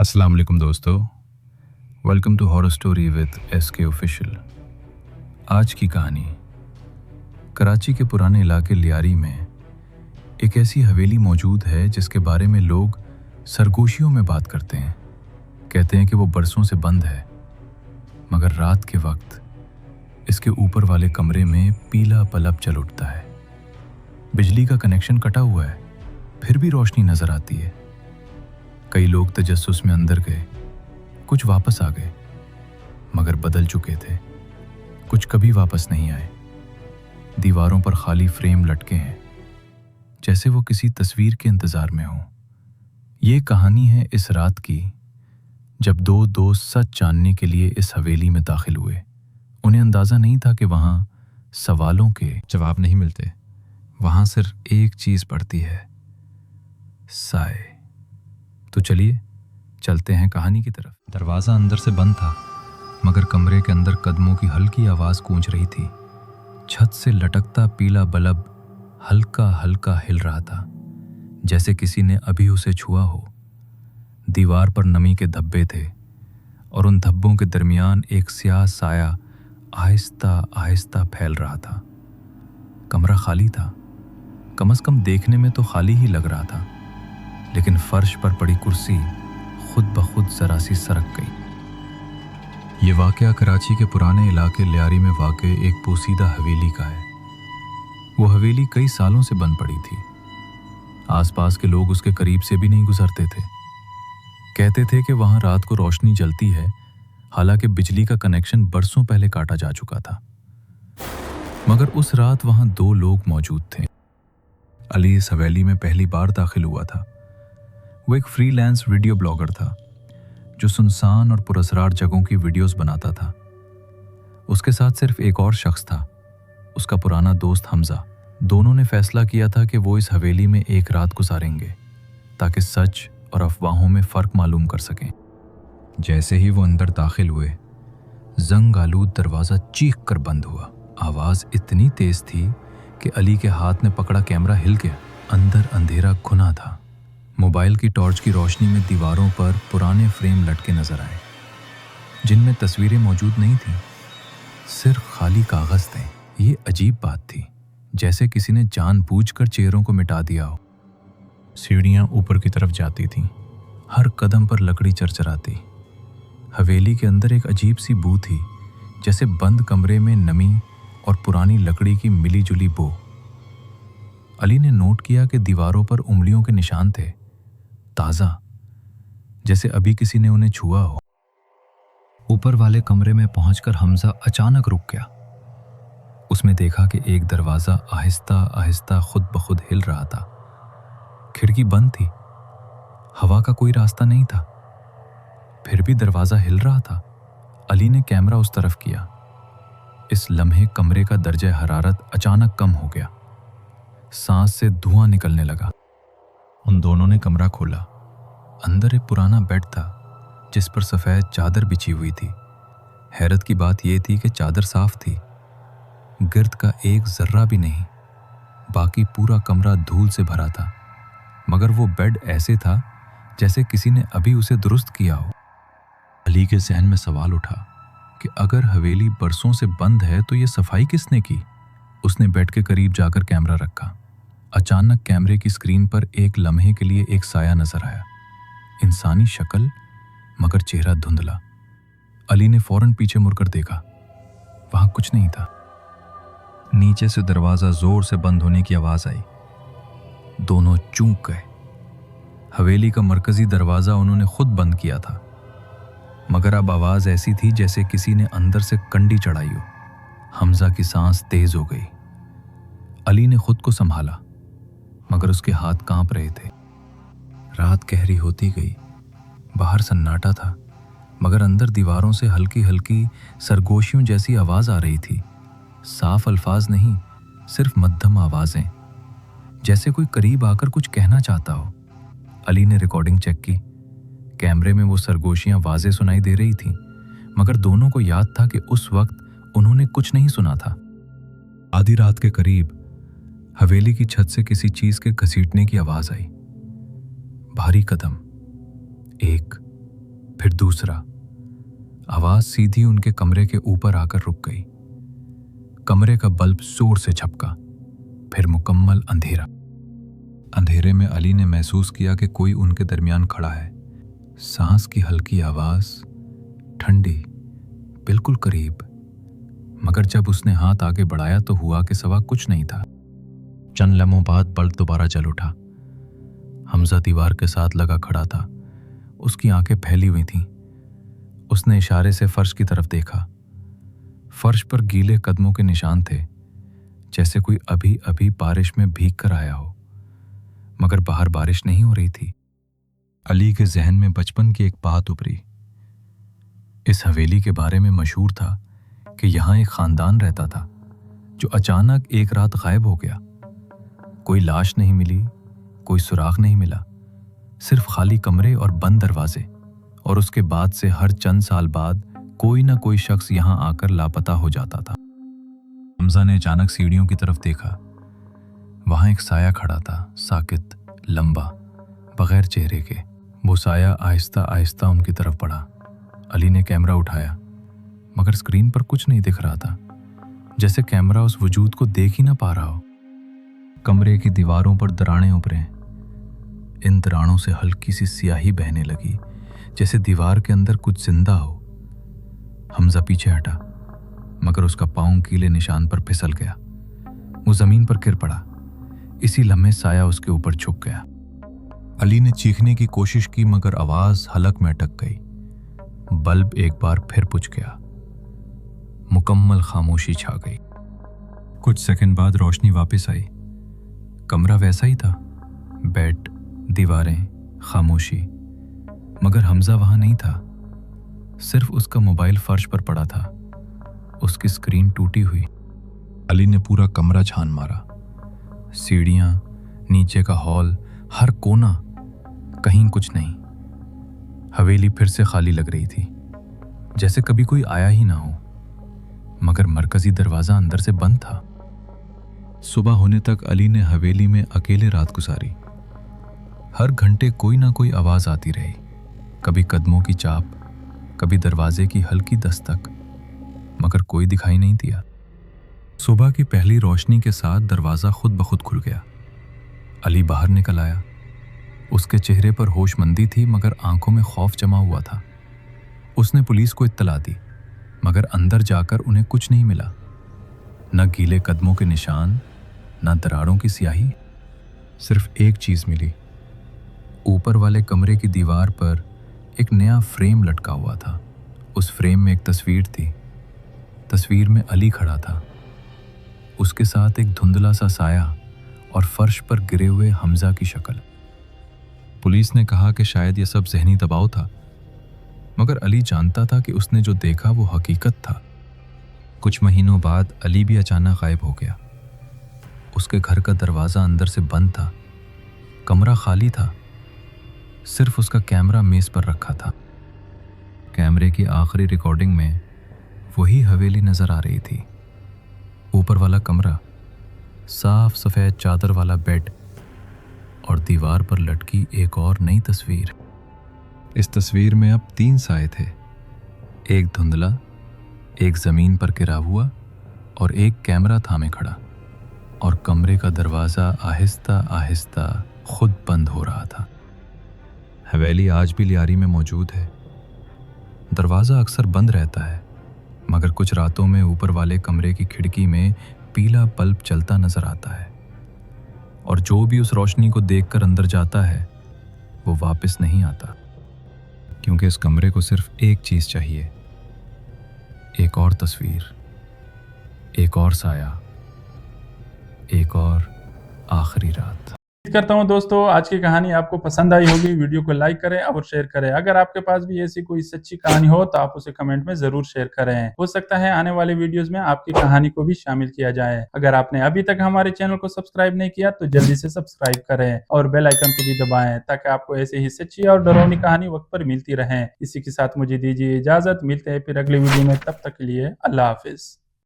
अस्सलाम वालेकुम दोस्तों, welcome to horror story with SK official. आज की कहानी कराची के पुराने इलाके लियारी में एक ऐसी हवेली मौजूद है जिसके बारे में लोग सरगोशियों में बात करते हैं। कहते हैं कि वो बरसों से बंद है, मगर रात के वक्त इसके ऊपर वाले कमरे में पीला बल्ब जल उठता है। बिजली का कनेक्शन कटा हुआ है, फिर भी रोशनी नजर आती है। कई लोग तजस्सुस में अंदर गए, कुछ वापस आ गए, मगर बदल चुके थे। कुछ कभी वापस नहीं आए। दीवारों पर खाली फ्रेम लटके हैं, जैसे वो किसी तस्वीर के इंतजार में हो। ये कहानी है इस रात की जब दो दोस्त सच जानने के लिए इस हवेली में दाखिल हुए। उन्हें अंदाजा नहीं था कि वहां सवालों के जवाब नहीं मिलते, वहां सिर्फ एक चीज पड़ती है, साए। तो चलिए चलते हैं कहानी की तरफ। दरवाज़ा अंदर से बंद था, मगर कमरे के अंदर कदमों की हल्की आवाज़ गूंज रही थी। छत से लटकता पीला बल्ब हल्का हल्का हिल रहा था, जैसे किसी ने अभी उसे छुआ हो। दीवार पर नमी के धब्बे थे और उन धब्बों के दरमियान एक स्याह साया आहिस्ता आहिस्ता फैल रहा था। कमरा खाली था, कम से कम देखने में तो खाली ही लग रहा था, लेकिन फर्श पर पड़ी कुर्सी खुद ब खुद जरा सी सरक गई। ये वाकया कराची के पुराने इलाके लियारी में वाक़ एक पोसीदा हवेली का है। वो हवेली कई सालों से बंद पड़ी थी। आसपास के लोग उसके करीब से भी नहीं गुजरते थे। कहते थे कि वहां रात को रोशनी जलती है, हालांकि बिजली का कनेक्शन बरसों पहले काटा जा चुका था। मगर उस रात वहां दो लोग मौजूद थे। अली इस हवेली में पहली बार दाखिल हुआ था। वो एक फ्रीलांस वीडियो ब्लॉगर था जो सुनसान और पुरअसरार जगहों की वीडियोस बनाता था। उसके साथ सिर्फ एक और शख्स था, उसका पुराना दोस्त हमजा। दोनों ने फैसला किया था कि वो इस हवेली में एक रात गुजारेंगे ताकि सच और अफवाहों में फ़र्क मालूम कर सकें। जैसे ही वो अंदर दाखिल हुए, जंग आलूद दरवाज़ा चीख कर बंद हुआ। आवाज़ इतनी तेज़ थी कि अली के हाथ में पकड़ा कैमरा हिल गया। अंदर अंधेरा घुना था। मोबाइल की टॉर्च की रोशनी में दीवारों पर पुराने फ्रेम लटके नजर आए, जिनमें तस्वीरें मौजूद नहीं थीं, सिर्फ खाली कागज थे। ये अजीब बात थी, जैसे किसी ने जानबूझकर चेहरों को मिटा दिया हो। सीढ़ियां ऊपर की तरफ जाती थीं, हर कदम पर लकड़ी चरचराती। हवेली के अंदर एक अजीब सी बू थी, जैसे बंद कमरे में नमी और पुरानी लकड़ी की मिली जुली बू। अली ने नोट किया कि दीवारों पर उंगलियों के निशान थे, ताज़ा, जैसे अभी किसी ने उन्हें छुआ हो। ऊपर वाले कमरे में पहुंचकर हमजा अचानक रुक गया। उसमें देखा कि एक दरवाज़ा आहिस्ता आहिस्ता खुद ब खुद हिल रहा था। खिड़की बंद थी, हवा का कोई रास्ता नहीं था, फिर भी दरवाज़ा हिल रहा था। अली ने कैमरा उस तरफ किया। इस लम्हे कमरे का दर्जा हरारत अचानक कम हो गया। सांस से धुआं निकलने लगा। उन दोनों ने कमरा खोला। अंदर एक पुराना बेड था जिस पर सफ़ेद चादर बिछी हुई थी। हैरत की बात यह थी कि चादर साफ थी, गिर्द का एक जर्रा भी नहीं। बाकी पूरा कमरा धूल से भरा था, मगर वो बेड ऐसे था जैसे किसी ने अभी उसे दुरुस्त किया हो। अली के ज़हन में सवाल उठा कि अगर हवेली बरसों से बंद है तो ये सफाई किसने की। उसने बेड के करीब जाकर कैमरा रखा। अचानक कैमरे की स्क्रीन पर एक लम्हे के लिए एक साया नजर आया, इंसानी शक्ल मगर चेहरा धुंधला। अली ने फौरन पीछे मुड़कर देखा, वहां कुछ नहीं था। नीचे से दरवाजा जोर से बंद होने की आवाज आई। दोनों चूक गए। हवेली का मरकजी दरवाजा उन्होंने खुद बंद किया था, मगर अब आवाज ऐसी थी जैसे किसी ने अंदर से कंडी चढ़ाई हो। हमजा की सांस तेज हो गई। अली ने खुद को संभाला, मगर उसके हाथ कांप रहे थे। रात गहरी होती गई। बाहर सन्नाटा था, मगर अंदर दीवारों से हल्की हल्की सरगोशियों जैसी आवाज आ रही थी। साफ अल्फाज नहीं, सिर्फ मध्यम आवाजें, जैसे कोई करीब आकर कुछ कहना चाहता हो। अली ने रिकॉर्डिंग चेक की। कैमरे में वो सरगोशियां वाज़े सुनाई दे रही थीं, मगर दोनों को याद था कि उस वक्त उन्होंने कुछ नहीं सुना था। आधी रात के करीब हवेली की छत से किसी चीज के घसीटने की आवाज आई। भारी कदम, एक, फिर दूसरा। आवाज सीधी उनके कमरे के ऊपर आकर रुक गई। कमरे का बल्ब जोर से झपका, फिर मुकम्मल अंधेरा। अंधेरे में अली ने महसूस किया कि कोई उनके दरमियान खड़ा है। सांस की हल्की आवाज, ठंडी, बिल्कुल करीब। मगर जब उसने हाथ आगे बढ़ाया तो हुआ कि सवा कुछ नहीं था। चंद लम्हों बाद बल्ब दोबारा जल उठा। हमजा दीवार के साथ लगा खड़ा था। उसकी आंखें फैली हुई थीं। उसने इशारे से फर्श की तरफ देखा। फर्श पर गीले कदमों के निशान थे, जैसे कोई अभी अभी बारिश में भीग कर आया हो। मगर बाहर बारिश नहीं हो रही थी। अली के जहन में बचपन की एक बात उभरी। इस हवेली के बारे में मशहूर था कि यहाँ एक खानदान रहता था जो अचानक एक रात गायब हो गया। कोई लाश नहीं मिली, कोई सुराग नहीं मिला, सिर्फ खाली कमरे और बंद दरवाजे। और उसके बाद से हर चंद साल बाद कोई ना कोई शख्स यहाँ आकर लापता हो जाता था। हमजा ने अचानक सीढ़ियों की तरफ देखा। वहां एक साया खड़ा था, साकित, लंबा, बगैर चेहरे के। वो साया आहिस्ता आहिस्ता उनकी तरफ बढ़ा। अली ने कैमरा उठाया, मगर स्क्रीन पर कुछ नहीं दिख रहा था, जैसे कैमरा उस वजूद को देख ही ना पा रहा हो। कमरे की दीवारों पर दरारें उभरे। इन दरारों से हल्की सी स्याही बहने लगी, जैसे दीवार के अंदर कुछ जिंदा हो। हमजा पीछे हटा, मगर उसका पांव गीले निशान पर फिसल गया। वो जमीन पर गिर पड़ा। इसी लम्हे साया उसके ऊपर झुक गया। अली ने चीखने की कोशिश की, मगर आवाज हलक में अटक गई। बल्ब एक बार फिर बुझ गया। मुकम्मल खामोशी छा गई। कुछ सेकंड बाद रोशनी वापस आई। कमरा वैसा ही था, बेड, दीवारें, खामोशी। मगर हमजा वहां नहीं था। सिर्फ उसका मोबाइल फर्श पर पड़ा था, उसकी स्क्रीन टूटी हुई। अली ने पूरा कमरा छान मारा। सीढ़ियां, नीचे का हॉल, हर कोना, कहीं कुछ नहीं। हवेली फिर से खाली लग रही थी, जैसे कभी कोई आया ही ना हो। मगर मरकजी दरवाजा अंदर से बंद था। सुबह होने तक अली ने हवेली में अकेले रात गुजारी। हर घंटे कोई ना कोई आवाज आती रही, कभी कदमों की चाप, कभी दरवाजे की हल्की दस्तक, मगर कोई दिखाई नहीं दिया। सुबह की पहली रोशनी के साथ दरवाजा खुद ब खुद खुल गया। अली बाहर निकल आया। उसके चेहरे पर होशमंदी थी, मगर आंखों में खौफ जमा हुआ था। उसने पुलिस को इत्तला दी, मगर अंदर जाकर उन्हें कुछ नहीं मिला। न गीले कदमों के निशान, न दरारों की स्याही। सिर्फ एक चीज मिली। ऊपर वाले कमरे की दीवार पर एक नया फ्रेम लटका हुआ था। उस फ्रेम में एक तस्वीर थी। तस्वीर में अली खड़ा था, उसके साथ एक धुंधला सा साया और फर्श पर गिरे हुए हमजा की शक्ल। पुलिस ने कहा कि शायद यह सब ज़हनी दबाव था, मगर अली जानता था कि उसने जो देखा वो हकीकत था। कुछ महीनों बाद अली भी अचानक गायब हो गया। उसके घर का दरवाज़ा अंदर से बंद था, कमरा खाली था, सिर्फ उसका कैमरा मेज पर रखा था। कैमरे की आखिरी रिकॉर्डिंग में वही हवेली नजर आ रही थी। ऊपर वाला कमरा, साफ सफेद चादर वाला बेड और दीवार पर लटकी एक और नई तस्वीर। इस तस्वीर में अब 3 साए थे, एक धुंधला, एक जमीन पर गिरा हुआ और एक कैमरा थामे खड़ा। और कमरे का दरवाजा आहिस्ता आहिस्ता खुद बंद हो रहा था। हवेली आज भी लियारी में मौजूद है। दरवाज़ा अक्सर बंद रहता है, मगर कुछ रातों में ऊपर वाले कमरे की खिड़की में पीला बल्ब जलता नजर आता है। और जो भी उस रोशनी को देखकर अंदर जाता है वो वापस नहीं आता, क्योंकि इस कमरे को सिर्फ एक चीज़ चाहिए, एक और तस्वीर, एक और साया, एक और आखिरी रात। उम्मीद करता हूं दोस्तों आज की कहानी आपको पसंद आई होगी। वीडियो को लाइक करें और शेयर करें। अगर आपके पास भी ऐसी कोई सच्ची कहानी हो तो आप उसे कमेंट में जरूर शेयर करें। हो सकता है आने वाले वीडियोस में आपकी कहानी को भी शामिल किया जाए। अगर आपने अभी तक हमारे चैनल को सब्सक्राइब नहीं किया तो जल्दी से सब्सक्राइब करें और बेल आइकन को भी दबाएं, ताकि आपको ऐसे ही सच्ची और डरावनी कहानी वक्त पर मिलती रहे। इसी के साथ मुझे दीजिए इजाजत। मिलते हैं फिर अगले वीडियो में, तब तक के लिए अल्लाह हाफिज।